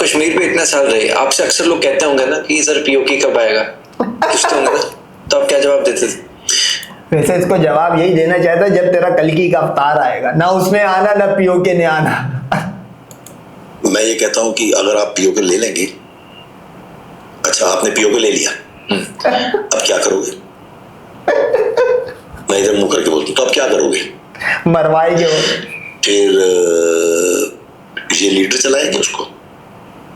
कश्मीर पे इतने साल रहे, आपसे अक्सर लोग कहते होंगे ना कि सर पीओके कब आएगा, पूछते होंगे ना, तो आप क्या जवाब देते थे? वैसे इसको जवाब यही देना चाहता जब तेरा कल्कि का अवतार आएगा, ना उसने आना ना पीओके ने आना। मैं ये कहता हूं कि अगर आप पीओके ले लेंगे, अच्छा आपने पीओके ले लिया, अब क्या करोगे? मैं इधर मुंह करके बोलता हूं, तो अब क्या करोगे? मरवाएंगे वो। फिर ये लीडर चलाएंगे उसको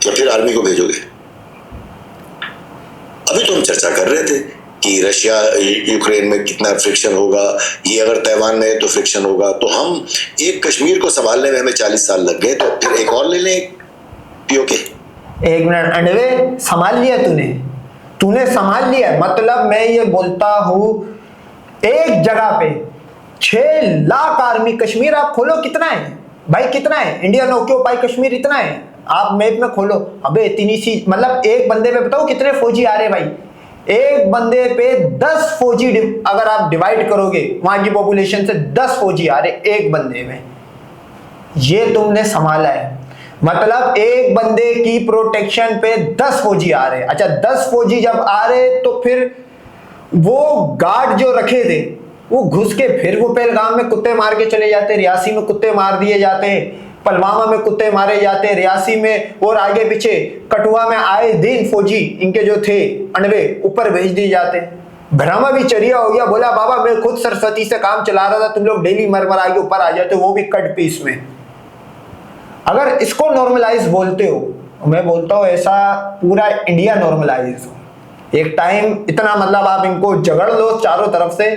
या फिर आर्मी को भेजोगे? अभी तो हम चर्चा कर रहे थे कि रशिया यूक्रेन में कितना फ्रिक्शन होगा, ये अगर ताइवान में है तो फ्रिक्शन होगा, तो हम एक कश्मीर को संभालने में हमें 40 साल लग गए, तो फिर एक और ले लें पीओके। एक मिनट अंडवे, संभाल लिया तूने संभाल लिया। मतलब मैं ये बोलता हूं एक जगह पे 6 लाख आर्मी, कश्मीर आप खोलो कितना है भाई, कितना है? इंडियन ऑक्यूपाई कश्मीर इतना है, आप मैप में खोलो, अबे इतनी सी, मतलब एक बंदे पे बताओ कितने फौजी आ रहे भाई, एक बंदे पे 10 फौजी, अगर आप डिवाइड करोगे वहां की पॉपुलेशन से 10 फौजी आ रहे एक बंदे में, ये तुमने संभाला है। मतलब एक बंदे की प्रोटेक्शन पे 10 फौजी आ रहे। अच्छा 10 फौजी जब आ रहे तो फिर वो गार्ड जो रखे थे वो घुस के फिर वो पहलगाम में कुत्ते मार के चले जाते, रियासी में कुत्ते मार दिए जाते, पलवामा में कुत्ते मारे जाते, रियासी में और आगे पीछे कठुआ में आए दिन फौजी इनके जो थे अनवे ऊपर भेज दिए जाते। भ्रम भी चरिया हो गया, बोला बाबा मैं खुद सरस्वती से काम चला रहा था, तुम लोग डेली मरमरा के ऊपर आ जाते, वो भी कट पीस में। अगर इसको नॉर्मलाइज बोलते हो, मैं बोलता हूँ ऐसा पूरा इंडिया नॉर्मलाइज हो एक टाइम, इतना मतलब आप इनको झगड़ लो चारों तरफ से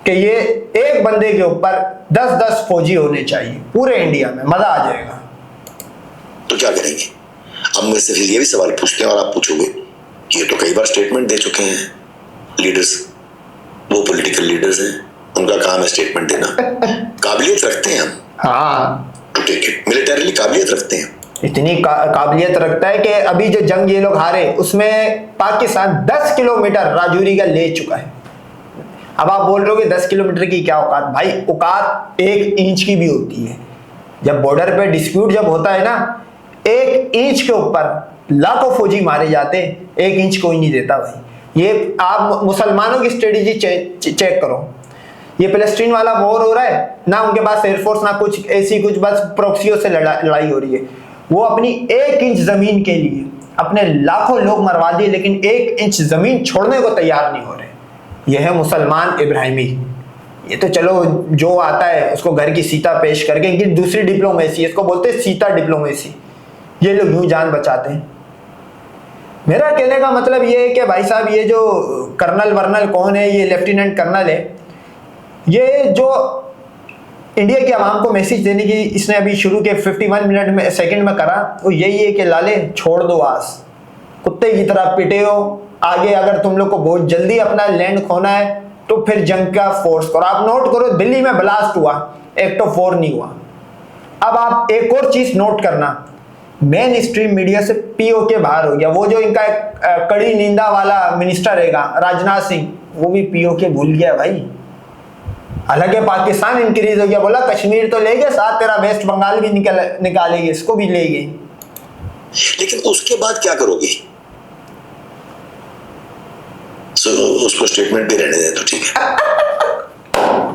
कि ये एक बंदे के ऊपर 10-10 फौजी होने चाहिए पूरे इंडिया में, मजा आ जाएगा। तो क्या करेंगे? अब मैं सिर्फ ये भी सवाल पूछते हैं और आप पूछोगे कि ये तो कई बार स्टेटमेंट दे चुके हैं लीडर्स, वो पॉलिटिकल लीडर्स हैं, उनका काम है स्टेटमेंट देना, काबिलियत रखते हैं हम, हाँ टू टेक इट, मिलिटरीली काबिलियत रखते हैं, इतनी काबिलियत रखता है कि अभी जो जंग ये लोग हारे उसमें पाकिस्तान 10 किलोमीटर राजौरी का ले चुका है। अब आप बोल रहे हो कि 10 किलोमीटर की क्या औकात, भाई औकात 1 इंच की भी होती है। जब बॉर्डर पे डिस्प्यूट जब होता है ना, 1 इंच के ऊपर लाखों फौजी मारे जाते हैं, 1 इंच कोई नहीं देता भाई। ये आप मुसलमानों की स्ट्रेटेजी चेक करो, ये फिलिस्तीन वाला वॉर हो रहा है ना, उनके पास एयरफोर्स ना कुछ ऐसी, कुछ बस प्रॉक्सियों से लड़ाई हो रही है। वो अपनी 1 इंच जमीन के लिए अपने लाखों लोग मरवा दिए, लेकिन 1 इंच जमीन छोड़ने को तैयार नहीं हो रहे। यह है मुसलमान इब्राहिमी। ये तो चलो जो आता है उसको घर की सीता पेश करके, इनकी दूसरी डिप्लोमेसी, इसको बोलते हैं सीता डिप्लोमेसी, ये लोग यूं जान बचाते हैं। मेरा कहने का मतलब ये है कि भाई साहब ये जो कर्नल वर्नल कौन है, ये लेफ्टिनेंट कर्नल है, ये जो इंडिया की आवाम को मैसेज देने की इसने अभी शुरू के 51 मिनट में सेकंड में करा, वो यही है कि लाले छोड़ दो आस, कुत्ते की तरह पिटे हो, आगे अगर तुम लोग को बहुत जल्दी अपना लैंड खोना है तो फिर जंग का फोर्स करो। आप नोट करो दिल्ली में ब्लास्ट हुआ, एक्ट ऑफ वॉर नहीं हुआ। अब आप एक और चीज नोट करना, मेन स्ट्रीम मीडिया से पीओके बाहर हो गया। वो जो इनका कड़ी निंदा वाला मिनिस्टर रहेगा राजनाथ सिंह, वो भी पीओके भूल गया भाई। हालांकि पाकिस्तान इंक्रीज हो गया, बोला कश्मीर तो ले गए, साथ तेरा वेस्ट बंगाल भी निकालेंगे, इसको भी ले गए। लेकिन उसके बाद क्या करोगे? उसको स्टेटमेंट भी रहने दें तो ठीक है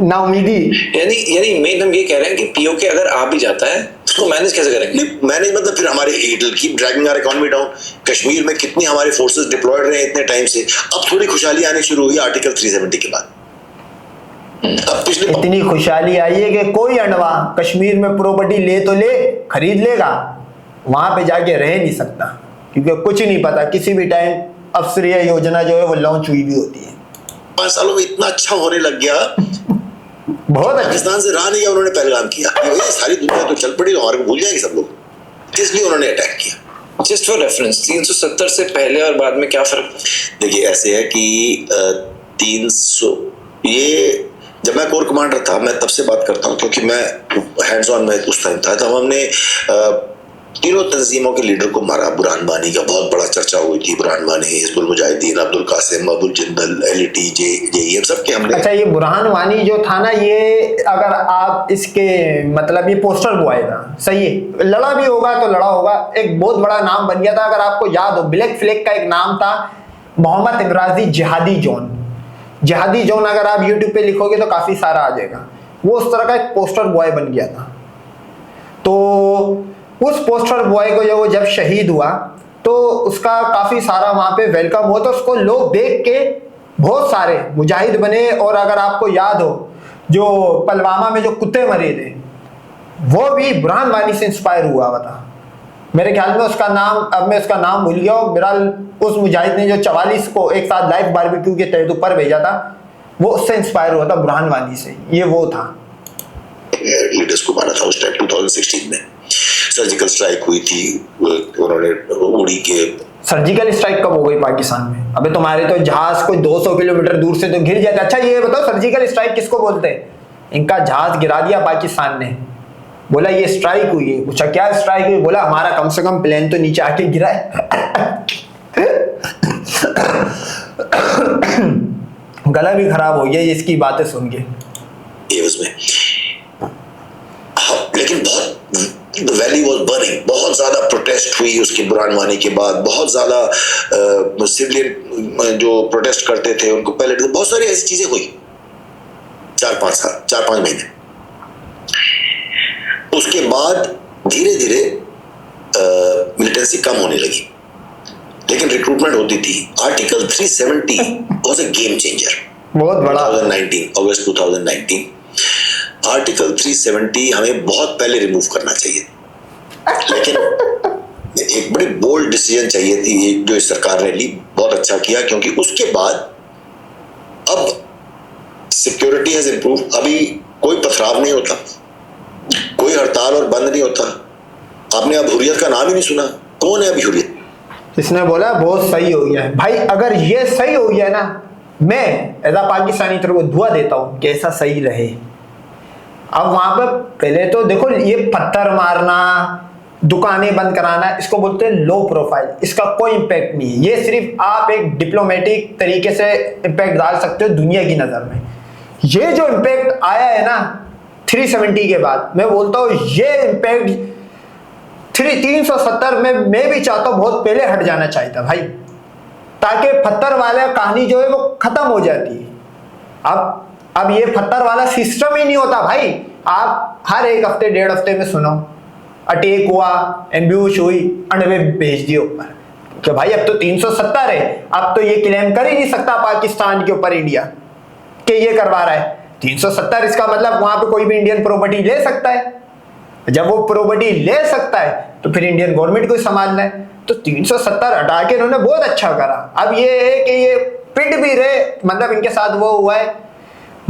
ना उम्मीदी। यानी मेन हम ये कह रहे हैं कि पीओके अगर आ भी जाता है उसको मैनेज कैसे करेंगे? मैनेज मतलब फिर हमारे keep dragging our economy down. Kashmir में कितनी हमारे फोर्सेस डिप्लॉयड रहे इतने टाइम से, अब थोड़ी खुशहाली आनी शुरू हुई आर्टिकल 370 के बाद। अब पिछले इतनी खुशहाली आई है कि कोई अंडवा कश्मीर में प्रॉपर्टी ले तो ले, खरीद लेगा, वहां पे जाके रह नहीं सकता, क्योंकि कुछ नहीं पता, किसी भी टाइम अफसरीय योजना जो है वो लॉन्च हुई भी होती है। 5 सालों में इतना अच्छा होने लग गया, बहुत अच्छा। पाकिस्तान से रहा नहीं गया, उन्होंने पहलगाम किया, ये सारी दुनिया तो चल पड़ी, हमारे को भूल जाएंगे सब लोग, इसलिए उन्होंने अटैक किया। जस्ट फॉर रेफरेंस 370 से पहले और बाद में क्या फर्क? देखिए ऐसे है कि 300, ये जब मैं कोर कमांडर था, मैं तब से बात करता हूँ क्योंकि मैं हैंड्स ऑन में उस टाइम था, तब हमने तीनों तंजीमों के लीडर को मारा। बुरहान वानी का बहुत बड़ा चर्चा हुई थी, बुरहान वानी, हिजबुल मुजाहिदीन, अब्दुल कासिम, अबुल जिंदल, एलईटी, जेईएम, सबके हमले। अच्छा, ये बुरहान वानी जो था ना, ये अगर आप इसके मतलब ये पोस्टर बॉय था, सही है, लड़ा भी होगा तो लड़ा होगा, एक बहुत बड़ा नाम बन गया था। अगर आपको याद हो, ब्लैक फ्लैग का एक नाम था मोहम्मद इमराजी जिहादी जोन। जिहादी जोन अगर आप यूट्यूब पे लिखोगे तो काफी सारा आ जाएगा। वो उस तरह का एक पोस्टर बॉय बन गया था। तो उस पोस्टर बॉय को जब शहीद हुआ तो उसका काफी सारा वहां पे वेलकम हुआ, तो उसको लोग देख के बहुत सारे मुजाहिद बने। और अगर आपको याद हो, जो पुलवामा में जो कुत्ते मरे थे, वो भी बुरहान वानी से इंस्पायर हुआ था। मेरे ख्याल में उसका नाम, अब मैं उसका नाम भूल गया हूँ, बहरहाल उस मुजाहिद ने जो 44 को एक साथ लाइव बारबेक्यू के तहत ऊपर भेजा था, वो उससे इंस्पायर हुआ था, बुरहान वानी से। ये वो था, लीडर्स को मारा था उस टाइम 2016 में। सर्जिकल स्ट्राइक हुई थी, उन्होंने उड़ी के। सर्जिकल स्ट्राइक कब हो गई पाकिस्तान में? अबे तुम्हारे तो जहाज कोई 200 किलोमीटर दूर से तो गिर जाता। अच्छा ये बताओ, सर्जिकल स्ट्राइक किसको बोलते हैं? इनका जहाज गिरा दिया पाकिस्तान ने, बोला ये स्ट्राइक हुई है। पूछा क्या स्ट्राइक हुई? बोला हमारा कम से कम प्लेन तो नीचे आके गिरा है। गला भी खराब हो गया इसकी बातें सुन के। लेकिन बहुत द वैली वाज बर्निंग, बहुत ज्यादा प्रोटेस्ट हुई उसके बुरहान वानी के बाद। बहुत ज्यादा सिविलियन जो प्रोटेस्ट करते थे उनको पहले बहुत सारी ऐसी चीजें हुई 4-5 महीने। उसके बाद धीरे धीरे मिलिटेंसी कम होने लगी, लेकिन रिक्रूटमेंट होती थी। Article 370 was a game changer. बहुत बड़ा। अगस्त 2019 आर्टिकल 370 हमें बहुत पहले रिमूव करना चाहिए, लेकिन एक बड़ी बोल्ड डिसीजन चाहिए थी जो इस सरकार ने ली। बहुत अच्छा किया, क्योंकि उसके बाद अब सिक्योरिटी हैज इंप्रूव। अभी कोई पथराव नहीं होता, कोई हड़ताल और बंद नहीं होता। आपने अब हुर्रियत का नाम ही नहीं सुना। कौन है अभी हुर्रियत? इसने बोला बहुत सही हो गया है। भाई अगर ये सही हो गया ना, मैं एज अ पाकिस्तानी तरफ को दुआ देता हूं कि ऐसा सही रहे। अब वहां पर पहले तो देखो, ये पत्थर मारना, दुकानें बंद कराना, इसको बोलते हैं लो प्रोफाइल। इसका कोई इंपैक्ट नहीं है। ये सिर्फ आप एक डिप्लोमेटिक तरीके से इंपैक्ट डाल सकते हो दुनिया की नजर में। ये जो इंपैक्ट आया है ना 370 के बाद, मैं बोलता हूँ ये इंपैक्ट 370 में मैं भी चाहता हूँ बहुत पहले हट जाना चाहिए था भाई, ताकि पत्थर वाला कहानी जो है वो खत्म हो जाती है। अब ये पत्थर वाला सिस्टम ही नहीं होता भाई। आप हर एक हफ्ते 1.5 हफ्ते में सुनो अटैक हुआ, एम्ब्यूश हुई, अंडवे भेज दिए ऊपर कि भाई अब तो 370 है। अब तो ये क्लेम कर ही नहीं सकता पाकिस्तान के ऊपर इंडिया कि ये करवा रहा है 370। इसका मतलब वहां पे कोई भी इंडियन प्रॉपर्टी ले सकता है। जब वो प्रॉपर्टी ले सकता है तो फिर इंडियन गवर्नमेंट को संभालना है। तो 370 हटा के इन्होंने बहुत अच्छा करा। अब ये है कि ये पिट भी रहे, मतलब इनके साथ वो हुआ है,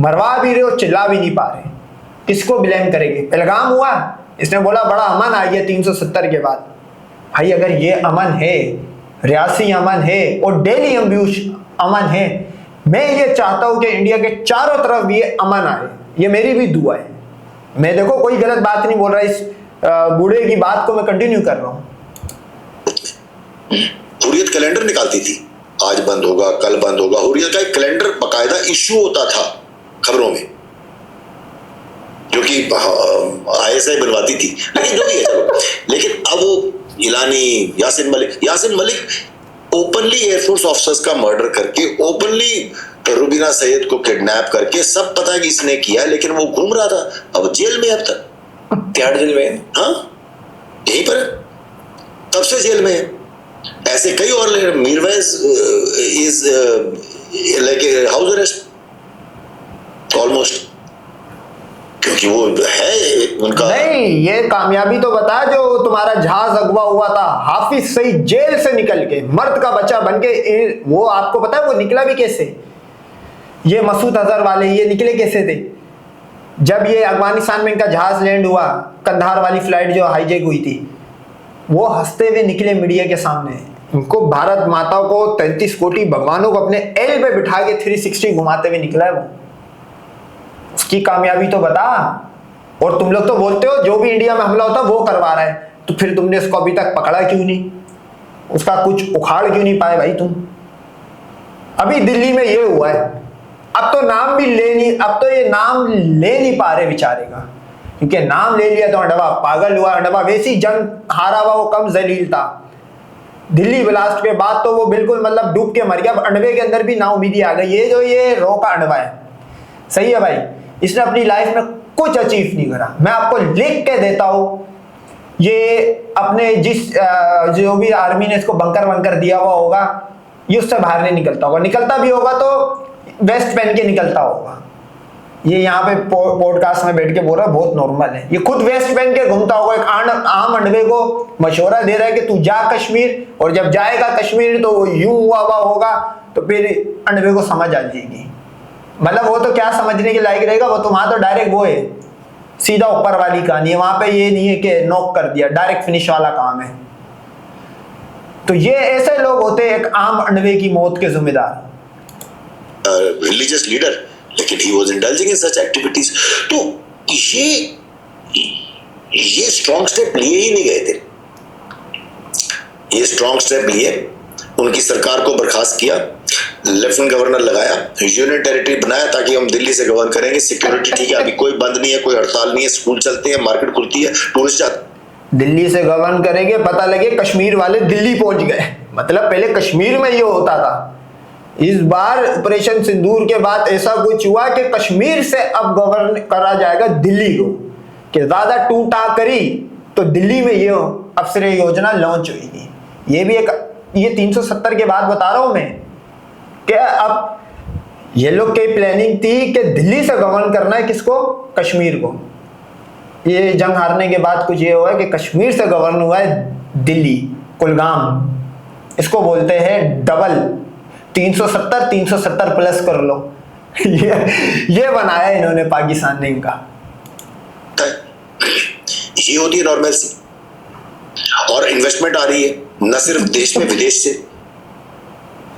मरवा भी रहे और चिल्ला भी नहीं पा रहे। किसको ब्लेम करेंगे? पहलगाम हुआ, इसने बोला बड़ा अमन आ गया 370 के बाद। भाई अगर ये अमन है, रियासी अमन है और डेली एम्ब्यूश अमन है, मैं ये चाहता हूं कि इंडिया के चारों तरफ भी ये अमन आए। ये मेरी भी दुआ है। मैं देखो कोई गलत बात नहीं बोल रहा, इस बूढ़े की बात को मैं कंटिन्यू कर रहा हूं। हुर्रियत कैलेंडर निकालती थी, आज बंद होगा, कल बंद होगा। हुर्रियत का एक कैलेंडर बाकायदा इशू होता था खबरों में, जो कि ISI बनवाती थी। लेकिन जो भी है चलो, लेकिन अब वो इलानी, Yasin Malik openly air force officers का मर्डर करके, ओपनली रुबीना सैयद को किडनैप करके, सब पता है कि इसने किया, लेकिन वो घूम रहा था। अब जेल में, अब तक तिहाड़ जेल में। हाँ, यहीं पर तब से जेल में है। ऐसे कई और Mirwaiz is like house arrest almost, क्योंकि वो है उनका। नहीं, ये कामयाबी तो बता जो तुम्हारा जहाज अगवा हुआ था, हाफिज सईद जेल से निकल के मर्द का बच्चा बन के, वो आपको पता है वो निकला भी कैसे? ये मसूद अजहर वाले ये निकले कैसे थे? जब ये अफगानिस्तान में इनका जहाज लैंड हुआ, कंधार वाली फ्लाइट जो हाईजैक हुई थी, वो हंसते हुए निकले मीडिया के सामने। इनको भारत माता को 33 कोटि भगवानों को अपने एल पे बिठा के 360 घुमाते हुए निकला है वो। उसकी कामयाबी तो बता। और तुम लोग तो बोलते हो जो भी इंडिया में हमला होता वो करवा रहा है। तो फिर तुमने उसको अभी तक पकड़ा क्यों नहीं? उसका कुछ उखाड़ क्यों नहीं पाए भाई तुम? अभी दिल्ली में ये हुआ है, अब तो नाम भी ले नहीं, अब तो ये नाम ले नहीं पा रहे बेचारे का, क्योंकि नाम ले लिया तो अंडवा पागल हुआ। अंडवा वैसी जंग हारा हुआ, वो कम जलील था। दिल्ली ब्लास्ट के बाद तो वो बिल्कुल मतलब डूब के मर गया। अंडवे के अंदर भी नाउमीदी आ गई। ये जो ये रो का अंडवा है, सही है भाई, इसने अपनी लाइफ में कुछ अचीव नहीं करा। मैं आपको लिख के देता हूं, ये अपने जिस जो भी आर्मी ने इसको बंकर वंकर दिया हुआ होगा, ये उससे बाहर नहीं निकलता होगा। निकलता भी होगा तो वेस्ट पहन के निकलता होगा। ये यहाँ पे पॉडकास्ट में बैठ के बोल रहा है, बहुत नॉर्मल है। ये खुद वेस्ट पहन के घूमता होगा। एक आम अंडवे को मशवरा दे रहा है कि तू जा कश्मीर, और जब जाएगा कश्मीर तो यूं हुआ होगा, तो फिर अंडवे को समझ आ जाएगी। मतलब वो तो क्या समझने के लायक रहेगा, वो तो वहां तो डायरेक्ट वो है, सीधा ऊपर वाली कहानी है। वहां पे ये नहीं है कि नॉक कर दिया, डायरेक्ट फिनिश वाला काम है। तो ये ऐसे लोग होते हैं एक आम अंडवे की मौत के जिम्मेदार। रिलीजियस लीडर, लेकिन he was indulging in such activities. तो ये स्ट्रॉन्ग स्टेप लिए ही नहीं गए थे। ये स्ट्रॉन्ग स्टेप लिए, उनकी सरकार को बर्खास्त किया, लेफ्टिनेंट गवर्नर लगाया, यूनियन टेरिटरी बनाया ताकि हम दिल्ली से गवर्न करेंगे। सिक्योरिटी ठीक है, अभी कोई बंद नहीं है, कोई हड़ताल नहीं है, स्कूल चलते हैं, मार्केट खुलती है, टूरिस्ट जाते। दिल्ली से गवर्न करेंगे, पता लगे कश्मीर वाले दिल्ली पहुंच गए। मतलब पहले कश्मीर में ये होता था। इस बार ऑपरेशन सिंदूर के बाद ऐसा कुछ हुआ कि कश्मीर से अब गवर्न करा जाएगा दिल्ली को, कि ज्यादा टूटा करी तो दिल्ली में ये अफसर योजना लॉन्च हुई। ये भी एक, ये 370 के बाद बता रहा हूं मैं, कि अब ये लोग की प्लानिंग थी कि दिल्ली से गवर्न करना है किसको? कश्मीर को। ये जंग हारने के बाद कुछ ये हुआ है कि कश्मीर से गवर्न हुआ है दिल्ली, कुलगाम। इसको बोलते हैं डबल 370 प्लस कर लो। ये बनाया इन्होंने, पाकिस्तान ने इनका। ये होती है नॉर्मलसी। और इन्वेस्टमेंट आ रही है न सिर्फ देश में, विदेश से।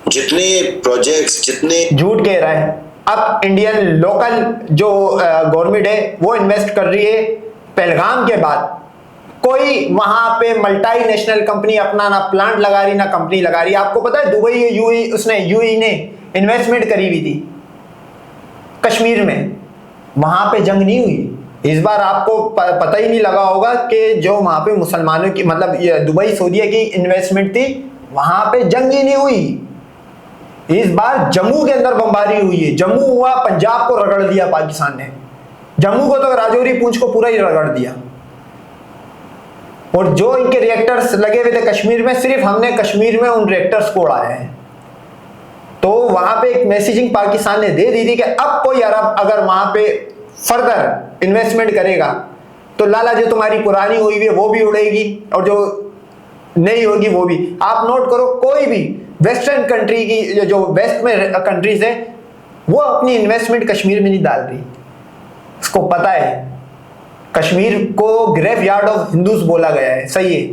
जितने प्रोजेक्ट्स, जितने झूठ कह रहा है। अब इंडियन लोकल जो गवर्नमेंट है वो इन्वेस्ट कर रही है। पहलगाम के बाद कोई वहां पे मल्टी नेशनल कंपनी अपना ना प्लांट लगा रही, ना कंपनी लगा रही। आपको पता है दुबई यूएई ने इन्वेस्टमेंट करी हुई थी कश्मीर में, वहां पे जंग नहीं हुई। इस बार आपको पता ही नहीं लगा होगा कि जो वहां पे मुसलमानों की, मतलब दुबई सऊदीया की इन्वेस्टमेंट थी, वहां पे जंग ही नहीं हुई। इस बार जम्मू के अंदर बमबारी हुई है। जम्मू हुआ, पंजाब को रगड़ दिया पाकिस्तान ने। जम्मू को तो राजौरी पूंछ को पूरा ही रगड़ दिया। और जो इनके रिएक्टर्स लगे हुए थे कश्मीर में, सिर्फ हमने कश्मीर में उन रिएक्टर्स को उड़ाया है। तो वहां पे एक मैसेजिंग पाकिस्तान ने दे दी थी कि अब कोई अरब अगर वहां पे फर्दर इन्वेस्टमेंट करेगा तो लाला जो तुम्हारी पुरानी हुई है वो भी उड़ेगी, और जो नई होगी वो भी। आप नोट करो, कोई भी वेस्टर्न कंट्री की, जो वेस्ट में कंट्रीज है, वो अपनी इन्वेस्टमेंट कश्मीर में नहीं डाल रही। उसको पता है कश्मीर को ग्रेव यार्ड ऑफ हिंदूज बोला गया है, सही है।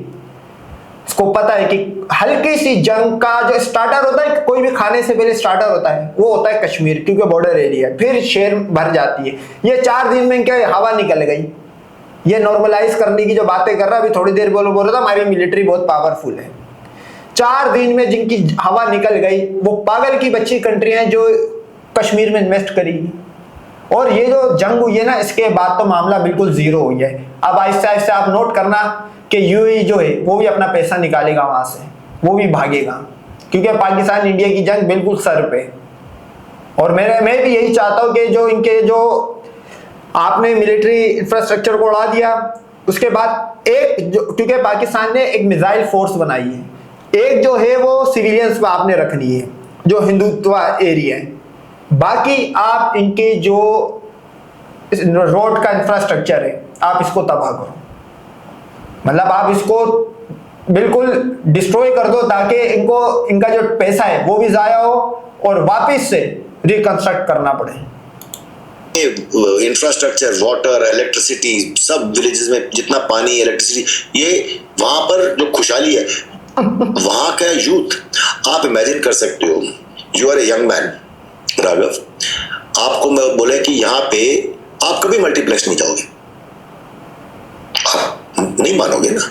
उसको पता है कि हल्की सी जंग का जो स्टार्टर होता है, कोई भी खाने से पहले स्टार्टर होता है, वो होता है कश्मीर, क्योंकि बॉर्डर एरिया है। फिर शेर भर जाती है। ये 4 दिन में क्या हवा निकल गई। ये नॉर्मलाइज करने की जो बातें कर रहा है, अभी थोड़ी देर बोल रहा था हमारी मिलिट्री बहुत पावरफुल है। 4 दिन में जिनकी हवा निकल गई, वो पागल की बच्ची कंट्रियां हैं जो कश्मीर में इन्वेस्ट करेगी। और ये जो जंग हुई है ना, इसके बाद तो मामला बिल्कुल जीरो हो गया है। अब आहिस्ते आहिस्ते आप नोट करना कि यूएई जो है वो भी अपना पैसा निकालेगा वहां से, वो भी भागेगा, क्योंकि पाकिस्तान इंडिया की जंग बिल्कुल सर पे। और मैं भी यही चाहता हूं कि जो इनके जो आपने मिलिट्री इंफ्रास्ट्रक्चर को उड़ा दिया, उसके बाद एक जो, क्योंकि पाकिस्तान ने एक मिसाइल फोर्स बनाई है, एक जो है वो सिविलियंस पे आपने रखनी है, जो हिंदुत्व एरिया है। बाकी आप इनके जो रोड का इंफ्रास्ट्रक्चर है, आप इसको तबाह करो। मतलब आप इसको बिल्कुल डिस्ट्रॉय कर दो, ताकि इनको इनका जो पैसा है वो भी जाया हो और वापस से रिकंस्ट्रक्ट करना पड़े। इंफ्रास्ट्रक्चर, वाटर, इलेक्ट्रिसिटी, सब विलेजेस में जितना पानी, इलेक्ट्रिसिटी, ये वहां पर जो खुशहाली है, वहां का यूथ, आप इमेजिन कर सकते हो। You are a young man Raghav, आपको मैं बोले कि यहाँ पे आप कभी मल्टीप्लेक्स नहीं जाओगे, आप नहीं मानोगे ना।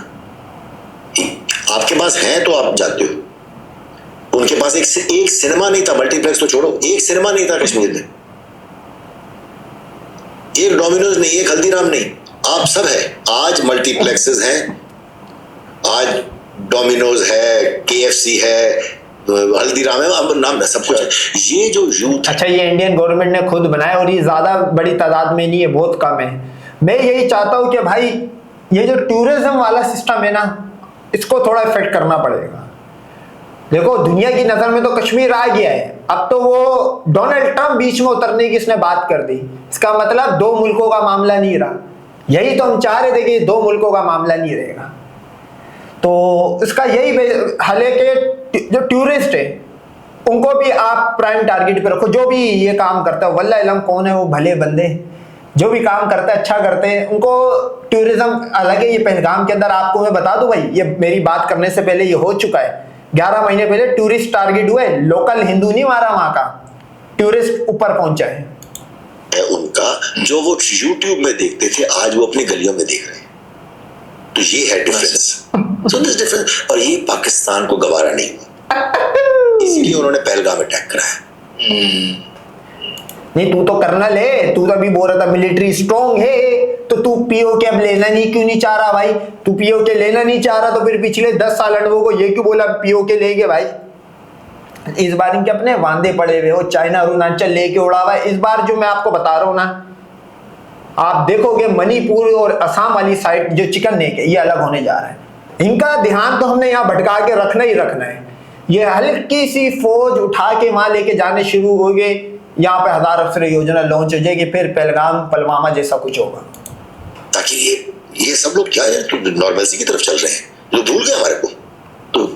आपके पास है तो आप जाते हो, उनके पास एक सिनेमा नहीं था, मल्टीप्लेक्स तो छोड़ो, एक सिनेमा नहीं था कश्मीर में, एक डोमिनोज नहीं, एक हल्दीराम नहीं, आप सब है। आज मल्टीप्लेक्सेस हैं, आज डोमिनोज है, KFC है, हल्दीराम है, अब नाम है, सब कुछ है। ये जो यूथ, अच्छा ये इंडियन गवर्नमेंट ने खुद बनाया और ये ज्यादा बड़ी तादाद में नहीं है, बहुत कम है। मैं यही चाहता हूँ कि भाई ये जो टूरिज्म वाला सिस्टम है ना, इसको थोड़ा इफेक्ट करना पड़ेगा। देखो दुनिया की नजर में तो कश्मीर आ गया है, अब तो वो डोनाल्ड ट्रंप बीच में उतरने की इसने बात कर दी। इसका मतलब दो मुल्कों का मामला नहीं रहा, यही तो हम चाह रहे थे कि दो मुल्कों का मामला नहीं रहेगा। तो इसका यही हल है कि जो टूरिस्ट है उनको भी आप प्राइम टारगेट पे रखो। जो भी ये काम करता है, वल्लाह इलम कौन है वो भले बंदे, जो भी काम करता है अच्छा करते हैं, उनको टूरिज्म अलग है। ये पहलगाम के अंदर आपको मैं बता दूं भाई, ये मेरी बात करने से पहले ये हो चुका है, 11 महीने पहले टूरिस्ट टारगेट हुए, लोकल हिंदू नहीं मारा, वहां का टूरिस्ट ऊपर पहुंचा है। उनका जो वो यूट्यूब में देखते थे आज वो अपनी गलियों में देख रहे हैं, तो ये है डिफरेंस। सो दिस डिफरेंस, और ये पाकिस्तान को गवारा नहीं हुआ, इसीलिए उन्होंने पहलगाम अटैक कराया। नहीं तू तो कर्नल है, तू तो अभी बोल रहा था मिलिट्री स्ट्रॉन्ग है, तो तू POK अब लेना नहीं क्यों नहीं चाह रहा भाई? तू POK लेना नहीं चाह रहा तो फिर पिछले 10 साल अरबों को ये क्यों बोला POK लेंगे भाई? इस बार इनके अपने वांदे पड़े हुए हो, चाइना अरुणाचल लेके उड़ा हुआ है। इस बार जो मैं आपको बता रहा हूँ ना, आप देखोगे मणिपुर और असम वाली साइड जो चिकन नेक है ये अलग होने जा रहा है। इनका ध्यान तो हमने यहाँ भटका के रखना ही रखना है। ये हल्की सी फौज उठा के वहां लेके जाने शुरू हो गए, यहाँ पे 1000 अफसर योजना लॉन्च हो जाएगी, फिर पहलगाम पुलवामा जैसा कुछ होगा। ताकि ये सब लोग क्या है तो नॉर्मलसी की तरफ चल रहे हैं, जो भूल गए हमारे को, तो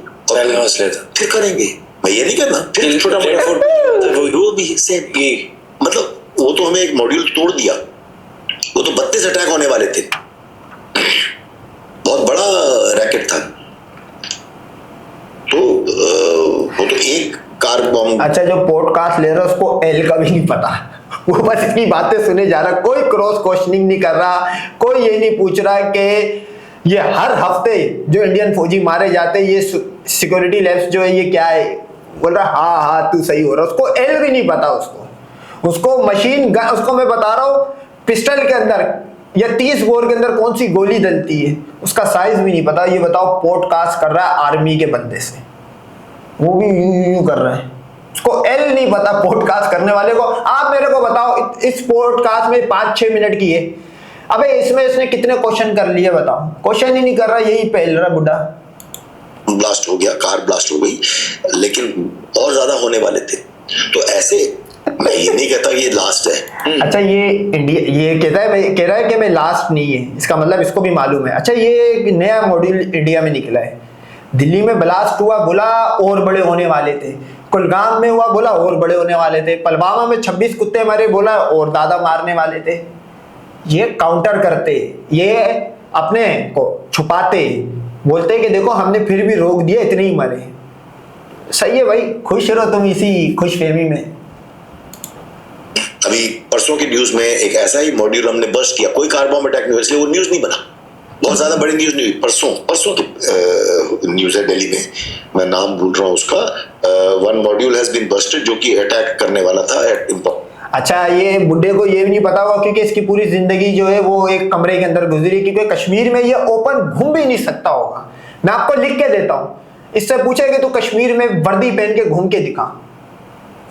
फिर करेंगे। मैं ये नहीं करना फिर छोटा वो भी सेम ये, मतलब वो तो हमें एक मॉड्यूल तोड़ दिया, वो तो 32 अटैक होने वाले थे, बहुत बड़ा रैकेट था, तो वो तो एक कार बॉम्ब। अच्छा जो पॉडकास्ट ले रहा है उसको एल का भी नहीं पता, वो बस इतनी बातें सुने जा रहा, कोई क्रॉस क्वेश्चनिंग नहीं कर रहा, कोई ये नहीं पूछ रहा कि ये हर हफ्ते जो इंडियन फौजी मारे जाते हैं ये सिक्योरिटी लैब्स जो है ये क्या है, बोल रहा हाँ तू सही हो रहा, उसको एल भी नहीं पता, उसको मशीन गन, उसको मैं बता रहा हूँ पिस्टल के अंदर या 30 बोर के अंदर कौन सी गोली डलती है उसका साइज भी नहीं पता। ये बताओ पॉडकास्ट कर रहा है आर्मी के बंदे से, वो भी यूं कर रहा है, उसको एल नहीं पता पॉडकास्ट करने वाले को। आप मेरे को बताओ इस पॉडकास्ट में 5-6 मिनट की है, अबे इसमें इसने कितने क्वेश्चन कर लिए बताओ? क्वेश्चन ही नहीं कर रहा, यही पहल रहा बुढ़ा। ब्लास्ट हो गया, कार ब्लास्ट हो गई, लेकिन और ज्यादा होने वाले थे। तो ऐसे मैं ये नहीं कहता कि ये लास्ट है। अच्छा ये इंडिया ये कह रहा है कि मैं लास्ट नहीं है, इसका मतलब इसको भी मालूम है। अच्छा ये एक नया मॉड्यूल इंडिया में निकला है, दिल्ली में ब्लास्ट हुआ बोला और बड़े होने वाले थे, कुलगाम में हुआ बोला और बड़े होने वाले थे, पुलवामा में 26 कुत्ते मरे बोला और दादा मारने वाले थे। ये काउंटर करते, ये अपने को छुपाते, बोलते कि देखो हमने फिर भी रोक दिया, इतने ही मरे। सही है भाई, खुश रहो तुम इसी खुशफहमी में। अभी परसों की न्यूज में एक ऐसा ही मॉड्यूल हमने बर्स्ट किया, कोई कार बॉम्ब अटैक नहीं हुआ, इसलिए वो न्यूज नहीं बना, बहुत ज्यादा बड़ी न्यूज नहीं हुई। परसों की न्यूज है दिल्ली में, मैं नाम भूल रहा हूँ उसका, 1 मॉड्यूल हैज बीन बस्टेड जो कि अटैक करने वाला था एट इम्पॉक्ट। अच्छा ये बुड्ढे को ये भी नहीं पता होगा क्योंकि इसकी पूरी जिंदगी जो है वो एक कमरे के अंदर गुजरी, क्योंकि कश्मीर में ये ओपन घूम भी नहीं सकता होगा। मैं आपको लिख के देता हूँ, इससे पूछे कि तू कश्मीर में वर्दी पहन के घूम के दिखा।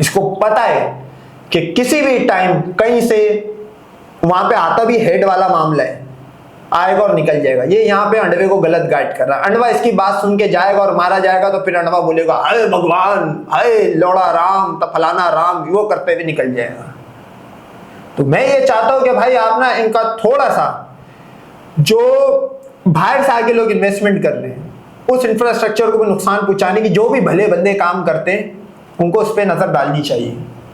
इसको पता है कि किसी भी टाइम कहीं से वहां पे आता भी हेड वाला मामला है, आएगा और निकल जाएगा। ये यहाँ पे अंडवे को गलत गाइड कर रहा है। अंडवा इसकी बात सुन के जाएगा और मारा जाएगा तो फिर अंडवा बोलेगा हाय भगवान, हाय लौड़ा राम, तो फलाना राम, वो करते हुए निकल जाएगा। तो मैं ये चाहता हूं कि भाई आप ना इनका थोड़ा सा जो बाहर से आके लोग इन्वेस्टमेंट कर रहे हैं उस इंफ्रास्ट्रक्चर को भी नुकसान पहुंचाने की जो भी भले बंदे काम करते हैं उनको उस पर नजर डालनी चाहिए।